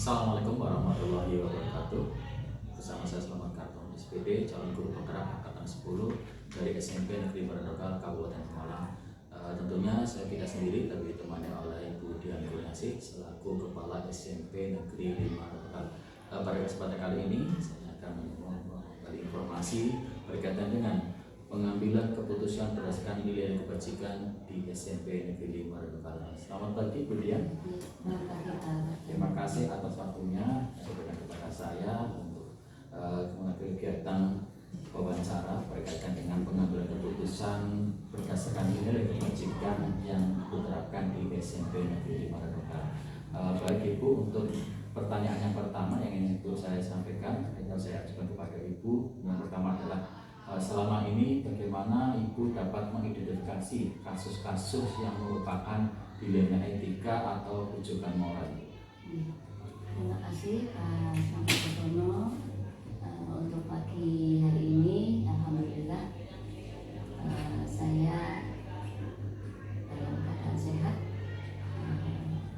Assalamualaikum warahmatullahi wabarakatuh. Bersama saya Selamat Karton SPD, calon guru penggerak angkatan 10 dari SMP Negeri Baranokal Kabupaten Pemalang. Tentunya saya tidak sendiri, tapi ditemani oleh Ibu Dian Kurniasih selaku Kepala SMP Negeri 5 Baranokal. Pada kesempatan kali ini saya akan memberi informasi berkaitan dengan pengambilan keputusan berdasarkan nilai kebajikan di SMP Negeri 5 Baranokal. Selamat pagi Bu Dian. Terima kasih atas waktunya yang diberikan kepada saya untuk mengambil kegiatan wawancara berkaitan dengan pengambilan keputusan berdasarkan nilai kebajikan yang diterapkan di SMP Negeri 5 Baranokal. Baik Ibu, untuk pertanyaan yang pertama yang ingin Ibu saya sampaikan, yang saya ajukan kepada Ibu, yang pertama adalah selama ini bagaimana Ibu dapat mengidentifikasi kasus-kasus yang merupakan dilema etika atau rujukan moral? Terima kasih Pak Santono. Untuk pagi hari ini, alhamdulillah saya dalam keadaan sehat.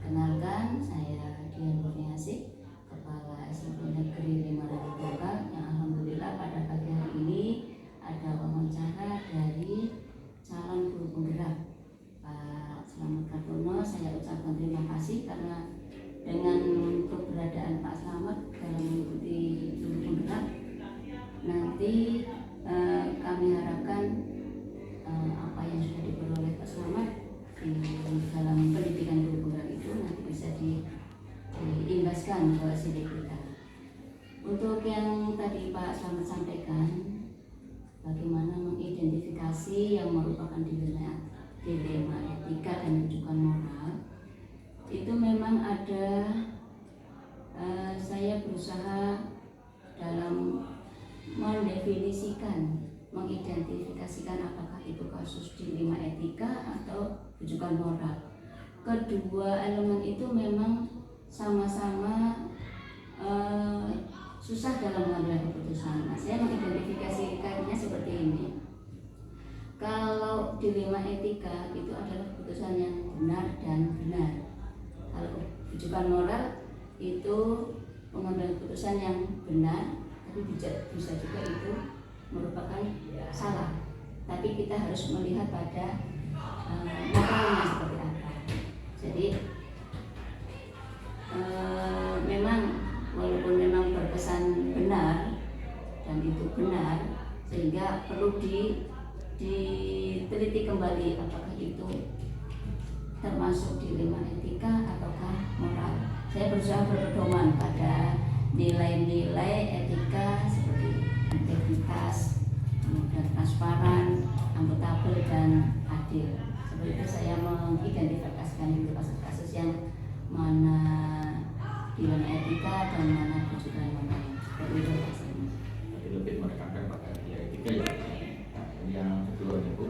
Kenalkan, saya Dian Kurniasih, Kepala SMP Negeri 5 Baranokal, yang alhamdulillah pada pagi hari ini ada wawancara dari calon guru penggerak Pak Selamat Kartono. Saya ucapkan terima kasih karena dengan keberadaan Pak Selamat dalam mengikuti guru penggerak, nanti kami harapkan apa yang sudah diperoleh Pak Selamat di dalam pendidikan guru penggerak itu nanti bisa diimbaskan ke sini kita. Untuk yang tadi Pak Selamat sampaikan, bagaimana mengidentifikasi yang merupakan dilema etika dan rujukan moral, itu memang ada. Saya berusaha dalam mendefinisikan, mengidentifikasikan apakah itu kasus dilema etika atau rujukan moral. Kedua elemen itu memang sama-sama susah dalam mengambil keputusan. Nah, saya mengidentifikasikannya seperti ini. Kalau dilema etika itu adalah keputusan yang benar dan benar. Kalau rujukan moral itu pengambilan keputusan yang benar, tapi bisa juga itu merupakan salah. Tapi kita harus melihat pada moralnya seperti apa. Jadi memang walaupun memang berkesan benar dan itu benar, sehingga perlu diteliti kembali apakah itu termasuk dilema etika ataukah moral. Saya berusaha berpedoman pada nilai-nilai etika seperti integritas, kemudian transparan, akuntabel, dan adil. Seperti itu saya mengidentifikasikan itu kasus-kasus yang mana dilema etika dan mana rujukan moral. Seperti itu rasanya. Jadi lebih menekankan pada nilai etika ya. Yang kedua Ibu,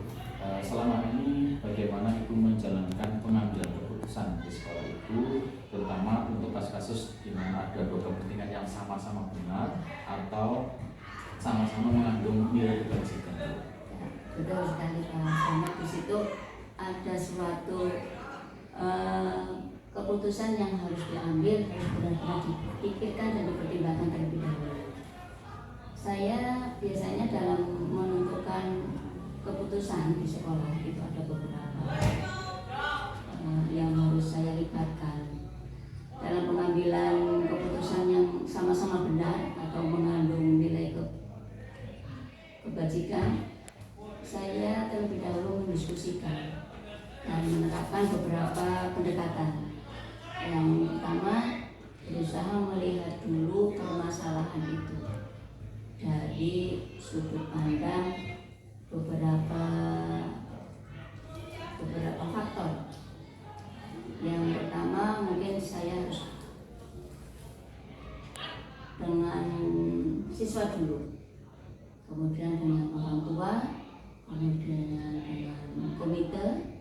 selama ini bagaimana Ibu menjalankan pengambilan keputusan di sekolah Ibu, terutama untuk kasus-kasus di mana ada dua kepentingan yang sama-sama benar atau sama-sama mengandung nilai kebajikan? Ya, betul sekali Pak Selamat. Di situ ada suatu keputusan yang harus diambil, harus benar-benar dipikirkan dan dipertimbangkan terlebih dahulu. Saya biasanya dalam menentukan keputusan di sekolah itu ada beberapa yang harus saya libatkan dalam pengambilan keputusan yang sama-sama benar atau mengandung nilai kebajikan. Saya terlebih dahulu mendiskusikan dan menerapkan beberapa pendekatan. Yang pertama, berusaha melihat dulu permasalahan itu dari sudut pandang beberapa faktor. Yang pertama, mungkin saya harus dengan siswa dulu, kemudian dengan orang tua, kemudian dengan komite,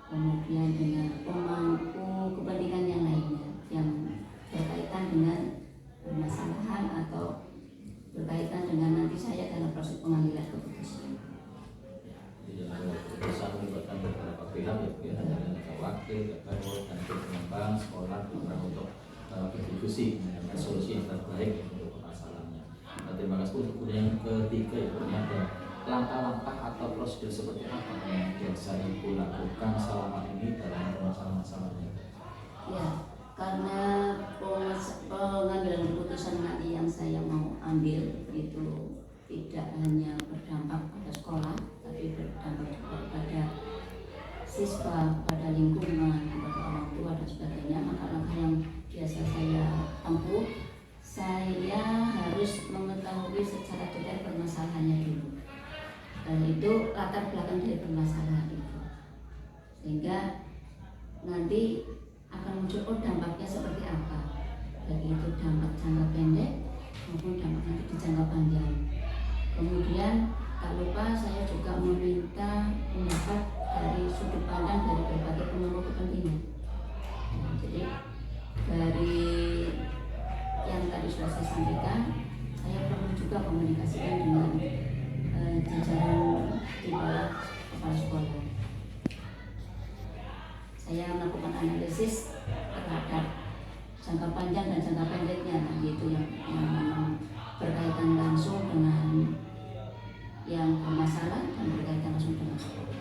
kemudian dengan pemangku kepentingan yang lainnya yang berkaitan dengan permasalahan atau berkaitan dengan nanti saya dalam proses pengambilan keputusan. Jadi dalam keputusan melibatkan beberapa pihak ya, ada wakil, ketua, dan pengembang sekolah juga untuk berdiskusi prosedur seperti apa yang biasa Ibu lakukan selama ini dalam masalah-masalahnya? Ya, karena pengambilan keputusan nanti yang saya mau ambil itu tidak hanya berdampak pada sekolah, tapi berdampak juga pada siswa, pada lingkungan, pada orang tua dan sebagainya. Maka langkah yang biasa saya tempuh, saya harus mengetahui secara detail permasalahannya dulu. Dan itu latar belakang dari permasalahan itu, sehingga nanti akan muncul dampaknya seperti apa, baik itu dampak jangka pendek maupun dampak nanti di jangka panjang. Kemudian tak lupa saya juga meminta pendapat dari sudut pandang dari berbagai pemangku kepentingan. Jadi dari yang tadi sudah saya sampaikan, saya perlu juga komunikasikan dengan jajaran di bawah kepala sekolah. Saya melakukan analisis terhadap jangka panjang dan jangka pendeknya, yaitu yang memang berkaitan langsung dengan yang bermasalah dan berkaitan langsung dengan sekolah.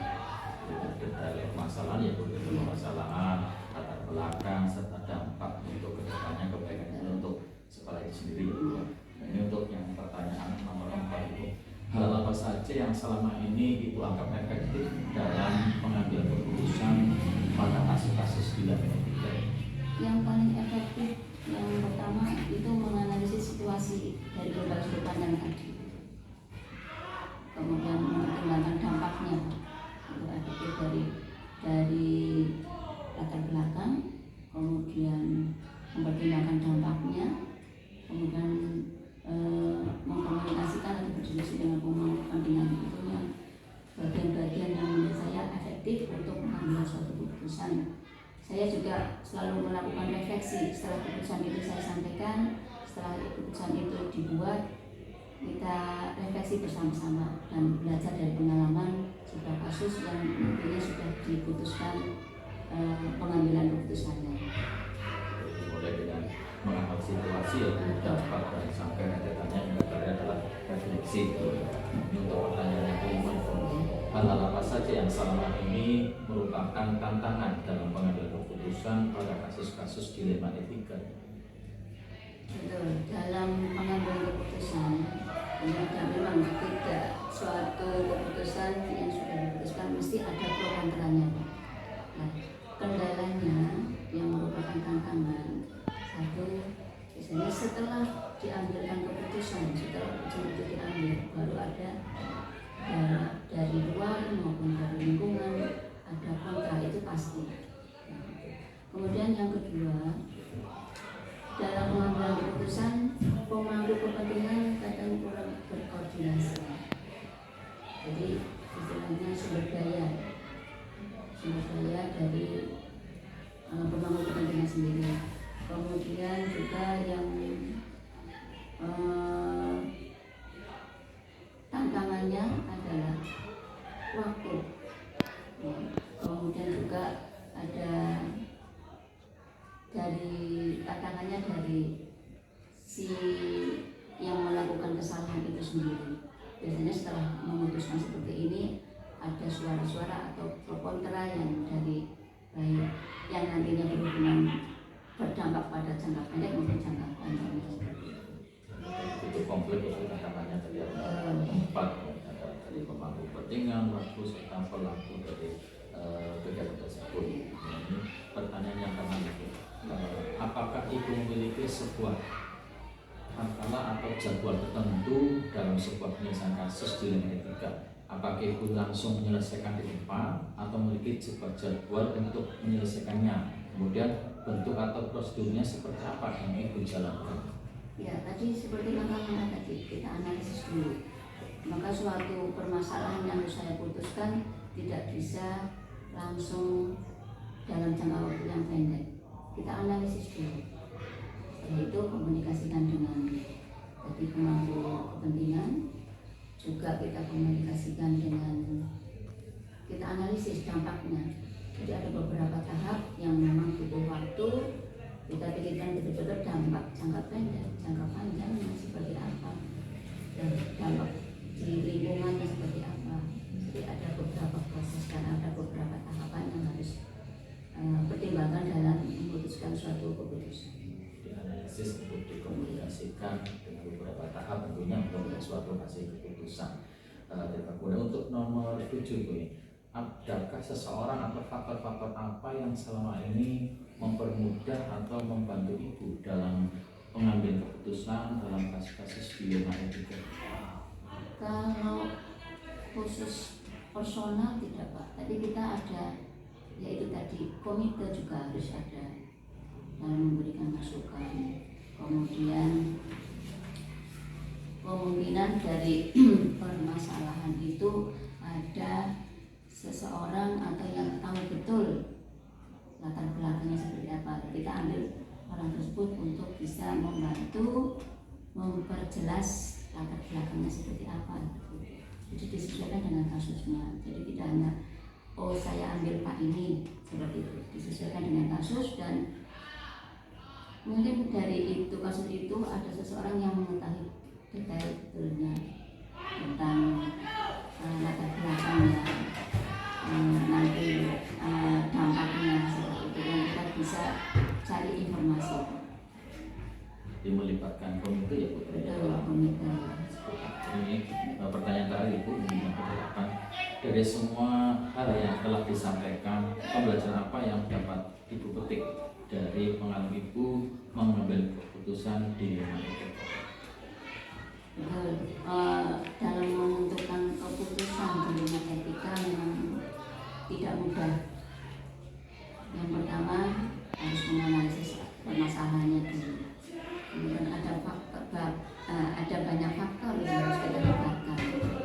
Detail permasalahan ya Bu, permasalahan, latar belakang serta dampak untuk kedepannya, kebaikan untuk sekolah itu sendiri ya Bu. Nah, ini untuk yang pertanyaan nomor 4 Ibu. Hal apa saja yang selama ini Ibu anggap efektif dalam mengambil keputusan pada kasus-kasus gila medika? Yang paling efektif yang pertama itu menganalisis situasi dari berbagai sudut pandang tadi, kemudian mempertimbangkan dampaknya, itu efektif dari latar belakang, kemudian mempertimbangkan dampaknya, kemudian mengkomunikasikan atau berdiskusi dengan pemangku kepentingan. Itu yang bagian-bagian yang menurut saya efektif untuk mengambil suatu keputusan. Saya juga selalu melakukan refleksi setelah keputusan itu saya sampaikan, setelah keputusan itu dibuat, kita refleksi bersama-sama dan belajar dari pengalaman sebuah kasus yang nantinya sudah diputuskan pengambilan keputusannya. Mulai dengan mengambil situasi ya dampak dan sampai rentetannya yang terakhir adalah refleksi. Ini untuk pertanyaan yang kelima. Hal-hal apa saja yang selama ini merupakan tantangan dalam pengambilan keputusan pada kasus-kasus dilema etika? Betul, dalam pengambilan keputusan ternyata memang tidak suatu keputusan yang sudah diputuskan mesti ada pro kontranya. Nah, kendalanya yang merupakan tantangan, satu, biasanya setelah diambilkan keputusan, setelah keputusan itu diambil, baru ada dari luar maupun dari lingkungan ada kontra, itu pasti. Kemudian yang kedua, dalam pengambilan keputusan pemangku kepentingan kadang kurang berkoordinasi. Jadi istilahnya sumber daya dari pemangku kepentingan sendiri. Kemudian juga yang tantangannya adalah waktu. Kemudian juga ada tantangannya dari si yang melakukan kesalahan itu sendiri. Biasanya setelah memutuskan seperti ini ada suara-suara atau pro kontra yang dari baik yang nantinya berhubungan berdampak pada jangka pendek maupun jangka panjang. Itu konflik itu tantangannya terlihat empat, ada dari pemangku kepentingan, waktu serta pelaku dari kegiatan tersebut. Ini pertanyaan yang kami apakah Ibu memiliki sebuah masalah atau jadwal tertentu dalam sebuah penyelesaian kasus dilema etika? Apakah Ibu langsung menyelesaikan di depan atau memiliki sebuah jadwal untuk menyelesaikannya? Kemudian bentuk atau prosedurnya seperti apa yang Ibu jalankan? Ya, tadi seperti langkah-langkah tadi kita analisis dulu. Maka suatu permasalahan yang harus saya putuskan tidak bisa langsung dalam jangka waktu yang pendek. Kita analisis dulu. Setelah itu komunikasikan dengan tadi pemangku kepentingan, juga kita komunikasikan dengan, kita analisis dampaknya. Jadi ada beberapa tahap yang memang butuh waktu. Kita pikirkan betul-betul dampak jangka pendek, jangka panjangnya seperti apa, dan dampak di lingkungannya seperti apa. Jadi ada dilakukan dengan beberapa tahap tentunya untuk suatu hasil keputusan. Kemudian untuk nomor 7 ini, adakah seseorang atau faktor-faktor apa yang selama ini mempermudah atau membantu Ibu dalam mengambil keputusan dalam kasus-kasus dilema etika? Kalau khusus personal tidak Pak, tapi kita ada, yaitu tadi komite juga harus ada dalam memberikan masukan. Kemudian kemungkinan dari permasalahan itu ada seseorang atau yang tahu betul latar belakangnya seperti apa, kita ambil orang tersebut untuk bisa membantu memperjelas latar belakangnya seperti apa. Jadi disesuaikan dengan kasusnya. Jadi tidak hanya oh saya ambil Pak ini, seperti itu. Disesuaikan dengan kasus, dan mungkin dari itu kasus itu ada seseorang yang mengetahui detail betulnya tentang latar belakangnya, nanti dampaknya seperti itu, dan kita bisa cari informasi. Jadi melibatkan komite ya Bu. Komite. Ini pertanyaan terakhir Ibu, ini yang kedelapan, dari semua hal yang telah disampaikan, pembelajaran apa yang dapat Ibu petik dari pengalaman Ibu mengambil keputusan di dilema etika? Dalam menentukan keputusan dilema etika memang tidak mudah. Yang pertama harus menganalisis permasalahannya dulu. Kemudian ada banyak faktor yang harus kita libatkan.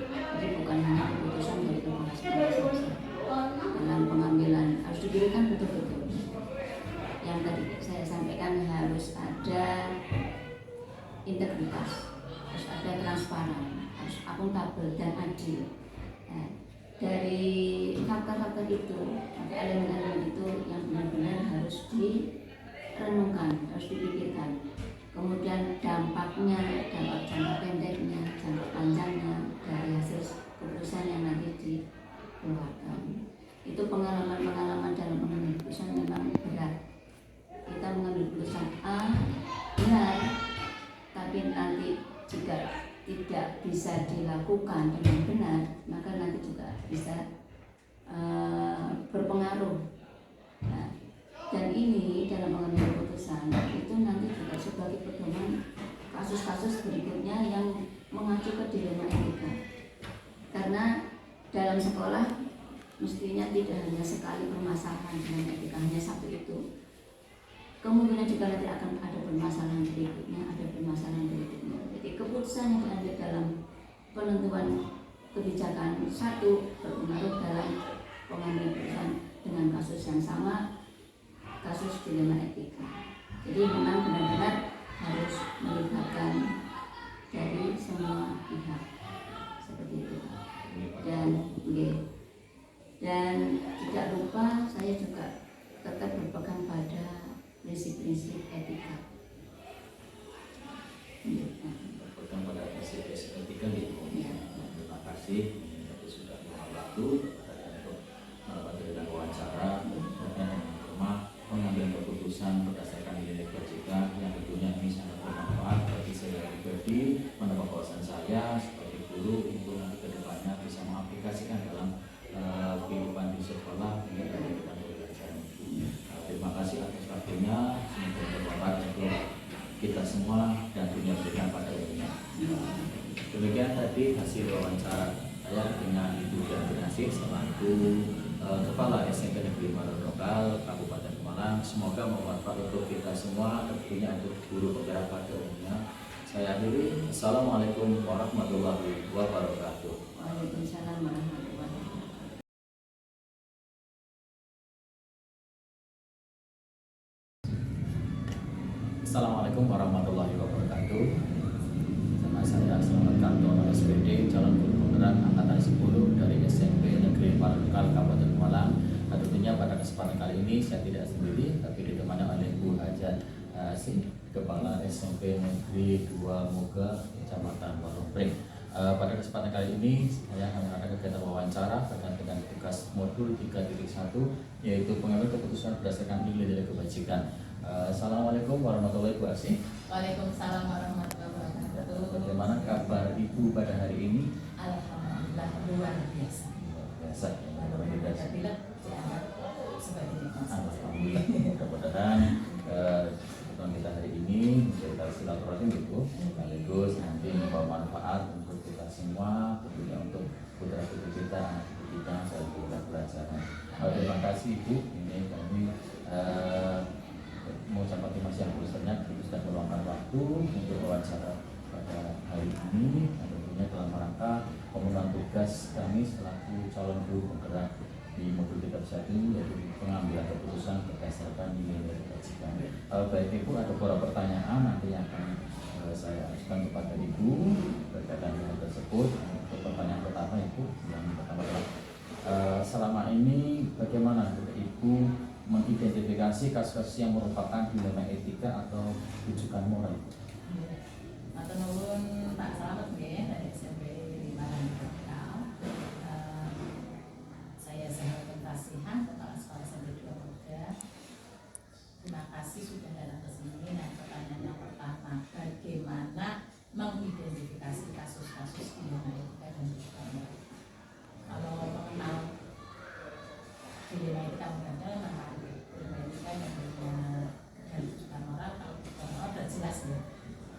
Jadi bukan hanya keputusan dari kepala sekolah saja. Dalam pengambilan harus dipilihkan betul-betul. Yang tadi saya sampaikan harus ada integritas, harus ada transparan, harus akuntabel dan adil. Nah, dari faktor-faktor itu, elemen-elemen itu yang benar-benar harus direnungkan, harus dipikirkan. Kemudian dampaknya, dampak jangka pendeknya, jangka panjangnya dari hasil keputusan yang nanti dikeluarkan. Itu pengalaman-pengalaman dalam mengambil keputusan memang berat. Kita mengambil keputusan A benar, tapi nanti jika tidak bisa dilakukan dengan benar, maka nanti juga bisa berpengaruh. Nah, dan ini dalam mengambil keputusan itu nanti juga sebagai pedoman kasus-kasus berikutnya yang mengacu ke dilema etika. Karena dalam sekolah mestinya tidak hanya sekali permasalahan dilema etika, hanya satu itu. Kemungkinan juga nanti akan ada permasalahan berikutnya, Jadi keputusan yang diambil dalam penentuan kebijakan satu berpengaruh dalam pengambilan keputusan dengan kasus yang sama, kasus dilema etika. Jadi memang benar-benar harus melibatkan dari semua pihak seperti itu. Dan tidak lupa saya juga tetap berpegang pada prinsip-prinsip etika. Berpegang pada prinsip-prinsip etika gitu. Terima kasih sudah membantu untuk memberikan wawancara dan mengambil keputusan berdasarkan nilai kebajikan yang tentunya ini sangat bermanfaat bagi saya pribadi, menambah wawasan saya sebagai guru untuk nanti kedepannya bisa mengaplikasikan dalam kehidupan di sekolah ini dari kita belajar. Terima kasih atas waktunya, semoga bermanfaat untuk kita semua dan dunia pendidikan pada umumnya. Demikian tadi hasil wawancara saya dengan Ibu Dianasih selaku Kepala SMP Negeri Marondokal Kabupaten Pemalang. Semoga bermanfaat untuk kita semua, tentunya untuk guru penggerak pada umumnya. Saya akhiri. Assalamualaikum warahmatullahi wabarakatuh. Waalaikumsalam warahmatullahi wabarakatuh. Assalamualaikum warahmatullahi wabarakatuh. Nama saya Selamat Kartono SPD, calon guru penggerak angkatan 10 dari SMP Negeri Marondokal Kabupaten Pemalang. Tentunya pada kesempatan kali ini saya tidak sendiri, tapi ditemani oleh Bu Hajat Kepala SMP Negeri 2 Moga, Kecamatan Warumpring. Pada kesempatan kali ini saya akan mengadakan kegiatan wawancara terkait dengan tugas modul 3.1, yaitu pengambil keputusan berdasarkan nilai-nilai kebajikan. Assalamualaikum warahmatullahi wabarakatuh. Waalaikumsalam warahmatullahi wabarakatuh. Ibu pada hari ini? Alhamdulillah luar biasa. Luar biasa ya. Walaupun ada pilek, dianggap sebagai nikmat. Alhamdulillah, mudah-mudahan pertemuan kita hari ini kita silaturahim Ibu, sekaligus nanti membawa manfaat untuk kita semua, tentunya untuk putra putri kita, anak cucu kita, dan kita pelajaran. Terima kasih Ibu, ini kami mengucapkan terima kasih yang banyak Ibu sudah meluangkan waktu untuk wawancara pada hari ini, dan tentunya dalam rangka pemenuhan tugas kami selaku calon guru penggerak di modul 31, yaitu pengambilan keputusan berdasarkan nilai kebajikan. Baik Ibu, ada beberapa pertanyaan nanti yang akan saya ajukan kepada Ibu berkaitan dengan hal tersebut. Untuk pertanyaan pertama Ibu, yang pertama adalah selama ini bagaimana Ibu mengidentifikasi kasus-kasus yang merupakan dilema etika atau rujukan moral? Atau nuwun Pak Slamet nggih dari SMP 5 Tegal. Saya Zahrul Fasihan, Kepala Sekolah SMP 2 Polda. Terima kasih sudah datang ke sini. Nah, pertanyaan yang pertama, bagaimana mengidentifikasi kasus-kasus dilema etika dan rujukan moral? Kalau mengenal dilema etika modalnya memang dilema etika dan rujukan moral, kalau rujukan moral sudah jelas ya.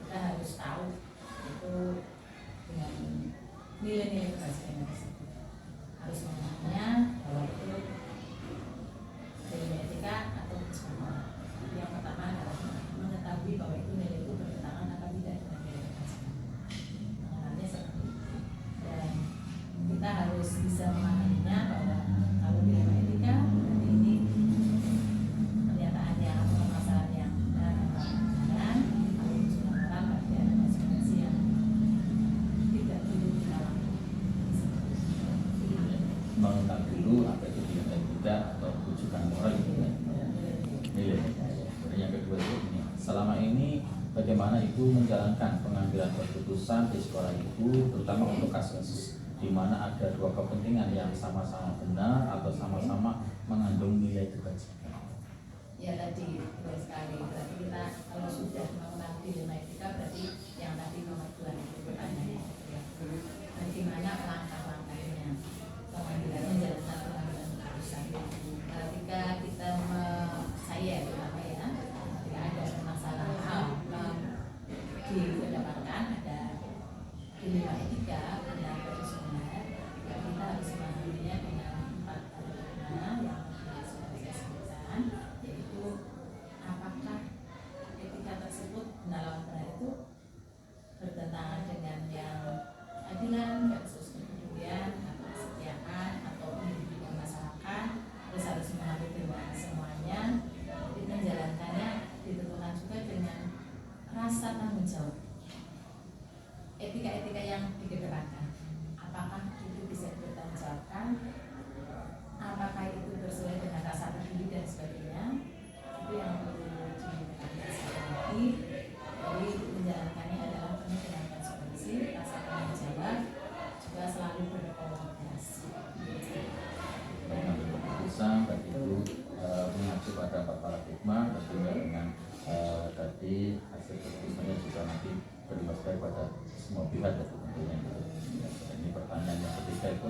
Kita harus tahu itu dengan nilai-nilai kebajikan tersebut, harus mengenalnya bahwa itu dilema etika atau rujukan moral. Yang pertama adalah mengetahui bahwa itu nilai itu bertentangan apa tidak dengan nilai kebajikan. Mengenalnya seperti itu, dan kita harus bisa memahaminya bahwa kalau dilema etika berarti ini pernyataan yang atau permasalahan yang benar, kalau rujukan moral berarti ada konsekuensi yang tidak perlu kita lakukan. Mengenal dulu apa itu dilema etika atau rujukan moral itu ya. Nilai. Kemudian yang kedua itu ini, selama ini bagaimana Ibu menjalankan pengambilan keputusan di sekolah Ibu, terutama untuk kasus di mana ada dua kepentingan yang sama-sama benar atau sama-sama mengandung nilai kebajikan? Ya tadi betul sekali, berarti kita kalau sudah mengenal dilema etika berarti yang tadi nomor 2 itu pertanyaannya ya. Bagaimana langkah-langkahnya pengambilan menjalankan pengambilan keputusan? Ketika kita saya terutama ya, ketika ada masalah hal didapatkan ada dilema etika dan profesional, kita harus mengambilnya dengan 4 paradigma yang sudah saya sebutkan, yaitu apakah etika tersebut benar itu bertentangan dengan yang keadilan versus kepedulian atau kesetiaan atau individu masyarakat, terus harus mengambil dengan semuanya. Jadi menjalankannya ditentukan juga dengan rasa tanggung jawab. Etika-etika yang dikedepankan, apakah itu bisa dipertanggungjawabkan, apakah itu sesuai dengan rasa peduli dan sebagainya, itu yang perlu ditekankan sekali lagi. Jadi menjalankannya adalah penuh dengan konsekuensi, rasa tanggung jawab, juga selalu berkolaborasi. Mengambil keputusan dan itu mengacu pada paradigma, tentunya dengan tadi hasil keputusannya juga nanti berimbas pada semua pihak ya tentunya. Ini pertanyaan yang ketiga itu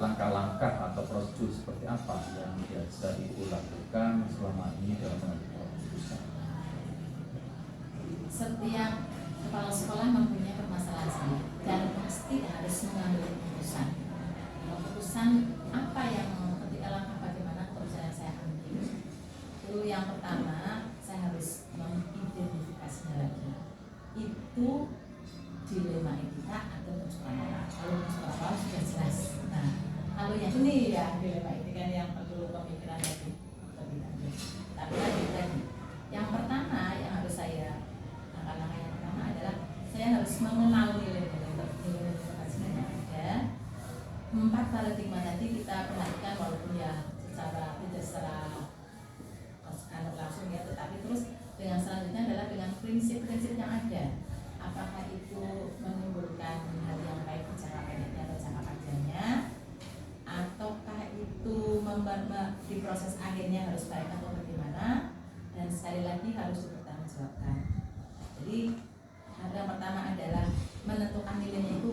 langkah-langkah atau prosedur seperti apa yang biasa Ibu lakukan selama ini dalam mengambil keputusan? Setiap kepala sekolah mempunyai permasalahan sendiri dan pasti harus mengambil keputusan. Keputusan apa yang ketika langkah bagaimana keputusan yang saya ambil? Itu yang pertama, saya harus mengidentifikasinya lagi. Itu dilema etika atau rujukan moral. Kalau rujukan moral sudah jelas. Nah, kalau yang ini ya dilema etika yang perlu pemikiran lebih lanjut. Tapi lagi, yang pertama yang harus saya langkah-langkah yang pertama adalah saya harus mengenal nilai-nilai kebajikan yang ada. 4 paradigma tadi kita perhatikan walaupun ya tidak secara langsung ya, tetapi terus dengan selanjutnya adalah dengan prinsip-prinsip yang ada. Apakah itu menimbulkan hal yang baik di jangka pendeknya atau jangka panjangnya, ataukah itu di proses akhirnya harus baik atau bagaimana, dan sekali lagi harus dipertanggungjawabkan. Jadi hal yang pertama adalah menentukan nilainya itu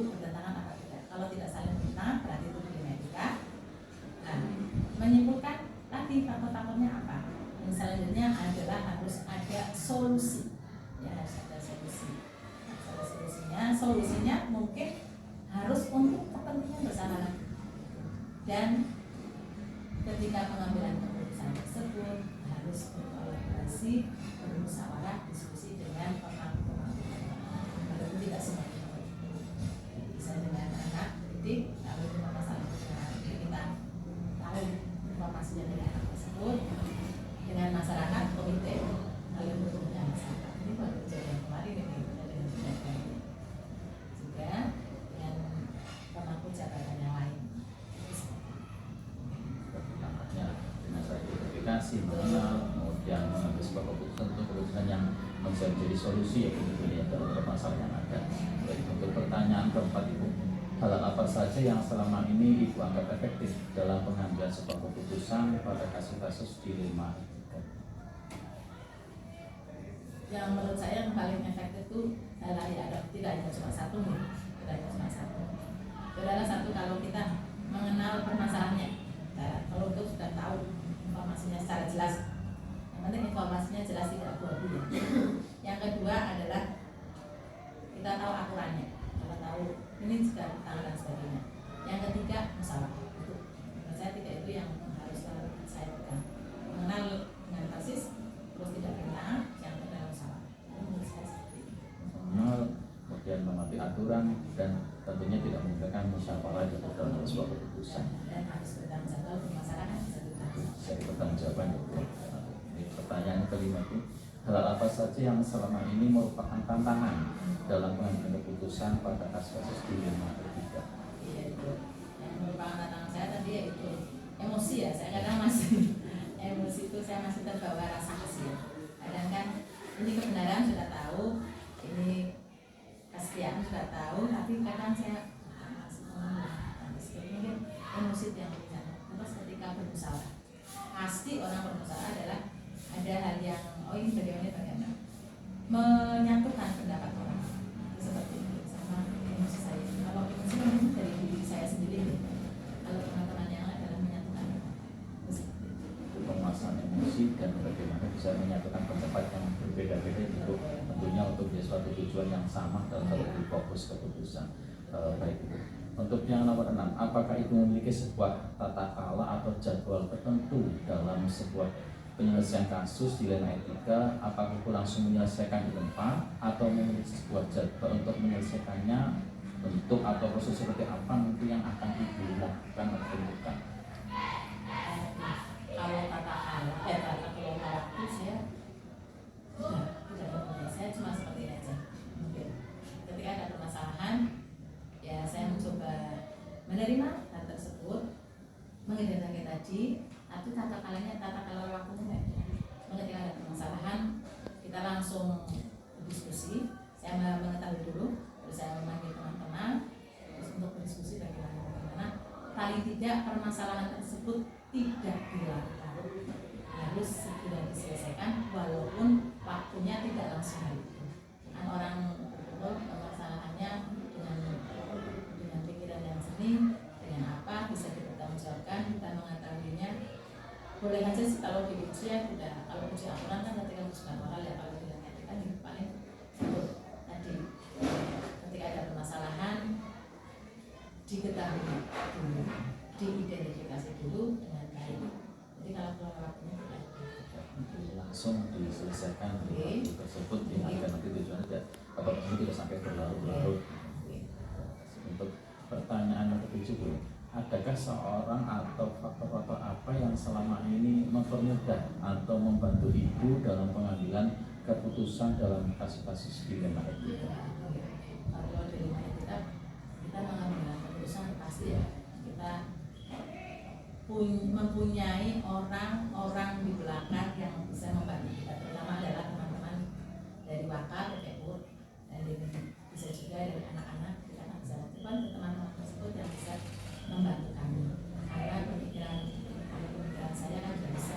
solusinya mungkin harus untuk kepentingan bersama. Dan ketika pengambilan keputusan tersebut harus berkolaborasi, bermusyawarah, diskusi dengan pemangku. Walaupun tidak semuanya bisa dengan anak didik, kalau itu masalah kita tahu informasinya dari anak tersebut, dengan masyarakat, komite, lalu bentuknya masyarakat. Ini baru kejadian kemarin ini juga dengan pemangku jabatan yang lain. Dengan saya identifikasi mengenal, kemudian mengambil sebuah keputusan yang bisa menjadi solusi ya kemudian dalam permasalahan yang ada. Baik, untuk pertanyaan keempat Ibu, hal apa saja yang selama ini Ibu anggap efektif dalam pengambilan sebuah keputusan pada kasus-kasus dilema etika? Yang menurut saya yang paling efektif itu adalah tidak hanya cuma satu nih, tidak hanya cuma satu. Adalah satu, kalau kita mengenal permasalahannya, kalau itu sudah tahu informasinya secara jelas. Yang penting informasinya jelas, tidak abu-abu ya. Yang kedua adalah kita tahu aturannya, kita tahu ini juga ditanggung dan sebagainya. Yang ketiga musyawarah. Itu menurut saya tiga itu yang harus saya pegang. Mengenal dengan persis, terus tidak bertentangan, yang kedua musyawarah. Itu menurut saya seperti itu. Mengenal, kemudian mematuhi aturan, dan tentunya tidak menggunakan musyawarah dalam sebuah keputusan. Dan harus bertanggung jawab ke masyarakat. Jadi pertanggungjawaban. Ini pertanyaan kelima itu, hal apa saja yang selama ini merupakan tantangan dalam pengambilan keputusan pada kasus-kasus dilema etika? Iya, itu yang merupakan tantangan saya tadi yaitu emosi ya. Saya kadang masih emosi itu saya masih terbawa rasa kesal. Kadang kan ini kebenaran sudah tahu, ini kesetiaan sudah tahu, tapi kadang saya masih mungkin emosi itu yang bisa. Terus ketika bermusyawarah, pasti orang bermusyawarah adalah ada hal yang ini bagaimana menyatukan pendapat orang seperti itu sama emosi saya. Kalau emosi mungkin dari diri saya sendiri, kalau teman-teman yang lain adalah menyatukan Permasalahan emosi dan bagaimana bisa menyatukan pendapat yang berbeda-beda itu tentunya untuk menjadi suatu tujuan yang sama dalam satu fokus keputusan. Baik itu. Untuk yang nomor 6, apakah itu memiliki sebuah tata cara atau jadwal tertentu dalam sebuah penyelesaian kasus dilema etika? Apakah itu langsung menyelesaikan di tempat atau memiliki sebuah jadwal untuk menyelesaikannya? Bentuk atau proses seperti apa nanti yang akan Ibu lakukan atau tentukan? Kalau tata kelola waktu saya tidak ada, saya cuma seperti ini aja. Mungkin ketika ada permasalahan, ya saya mencoba menerima hal tersebut, mengidentifikasi tadi, tapi tata kelola waktunya ketika ada permasalahan kita langsung berdiskusi. Saya mengetahui dulu, terus saya memanggil teman-teman terus untuk berdiskusi bagaimana paling tidak permasalahan tersebut tidak dilakukan, harus segera diselesaikan walaupun waktunya tidak langsung hari itu. Kan orang betul permasalahannya dengan pikiran yang jernih, dengan apa bisa dipertanggungjawabkan, kita mengetahuinya. Boleh aja sih kalau diuji ya tidak, kalau uji aturan kan ketika ujian moral ya, kalau tidak kan paling itu tadi ketika ada permasalahan diketahui dulu, diidentifikasi dulu dengan baik. Jadi kalau keluar waktunya tidak langsung diselesaikan di tersebut agar nanti tujuannya tidak sampai berlarut-larut. Untuk pertanyaan yang ketujuh, adakah seorang atau faktor apa yang selama ini mempermudah atau membantu Ibu dalam pengambilan keputusan dalam kasus-kasus dilema etika? Kalau dilema etika kita mengambil keputusan pasti ya kita mempunyai orang-orang di belakang yang bisa membantu kita, terutama adalah teman-teman dari wakal, PPU, dan bisa juga dari anak-anak. Kita akan bisa lakukan ke teman-teman tersebut yang bisa membantu kami, karena pemikiran saya kan tidak bisa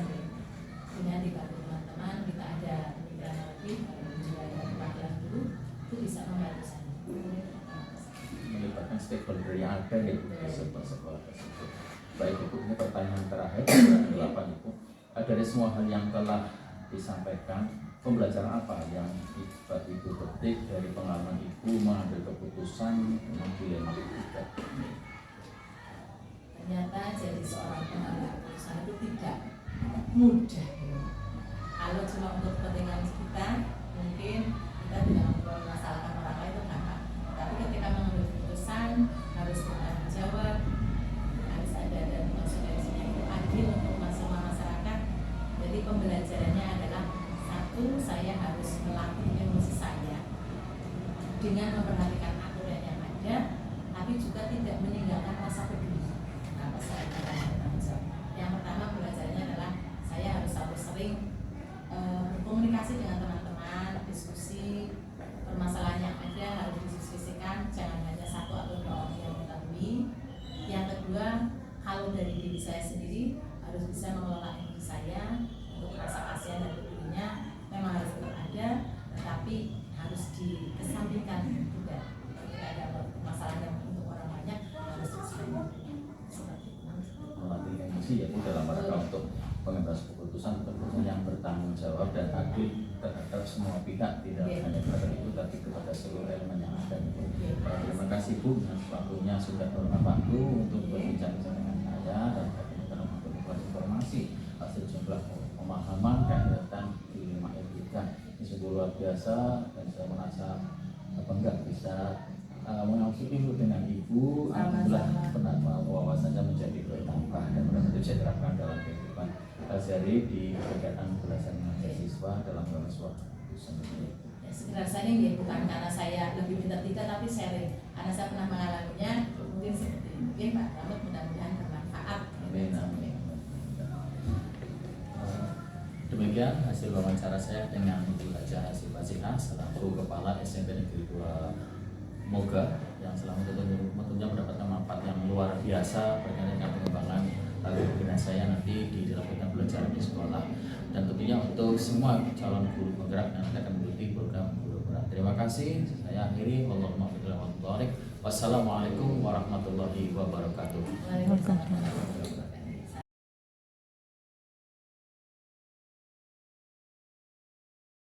dengan dibantu teman-teman. Kita ada pemikiran lebih, juga ada perwakilan dulu, itu bisa membantu saya melibatkan stakeholder yang ada di sekolah tersebut. Baik Ibu, ini pertanyaan terakhir, pertanyaan 8 Ibu. Dari semua hal yang telah disampaikan, pembelajaran apa yang Ibu petik dari pengalaman Ibu mengambil keputusan dengan dilema itu? Ternyata jadi seorang pengambil keputusan itu tidak mudah ya. Kalau cuma untuk kepentingan kita, mungkin kita tidak mempermasalahkan orang lain itu gampang. Tapi ketika mengambil keputusan harus bertanggung jawab, harus ada dan konsekuensinya itu adil untuk semua masyarakat. Jadi pembelajarannya adalah satu, saya harus melatih emosi saya dengan memperhatikan aturan yang ada, tapi juga tidak meninggalkan rasa peduli. Kenapa saya katakan bertanggung jawab? Yang pertama belajarnya adalah saya harus sering berkomunikasi dengan teman-teman, diskusi permasalahan yang ada harus didiskusikan, jangan hanya satu atau dua orang yang mengetahui. Yang kedua, kalau dari diri saya sendiri harus bisa mengelola diri saya untuk rasa kasihan dan pedulinya memang harus tetap ada, tetapi harus dikesampingkan juga. Ketika ada masalah yang untuk orang banyak harus diselesaikan seperti itu. Melatih emosi ya Bu dalam rangka untuk pengambilan keputusan yang bertanggung jawab dan adil terhadap semua pihak, tidak hanya kepada Ibu tapi kepada seluruh elemen yang ada. Terima kasih Bu yang waktunya sudah beberapa waktu untuk berbincang-bincang dengan saya dan bagaimana memberikan informasi hasil jumlah pemahaman kaitan dilema etika. Ini sungguh luar biasa dan saya merasa bangga bisa mengawasi ilmu dengan Ibu. Alhamdulillah pernah wawasannya menjadi bertambah dan mudah-mudahan bisa diterapkan dalam kehidupan sehari di kegiatan belasan mahasiswa dalam mahasiswa sendiri. Sekedar sharing ya, bukan karena saya lebih pintar tidak, tapi sharing karena saya pernah mengalaminya. Mungkin seperti ini, mungkin Pak Rahmat mudah-mudahan bermanfaat. Amin. Demikian hasil wawancara saya dengan Ibu Haja Hasih Basihah selaku Kepala SMP Negeri 2 Moga yang selama tentunya mendapatkan manfaat yang luar biasa berkaitan dengan pengembangan kepemimpinan saya nanti di dalam belajar di sekolah, dan tentunya untuk semua calon guru penggerak yang akan mengikuti program guru penggerak. Terima kasih. Saya akhiri. Wassalamualaikum warahmatullahi wabarakatuh. Waalaikumsalam.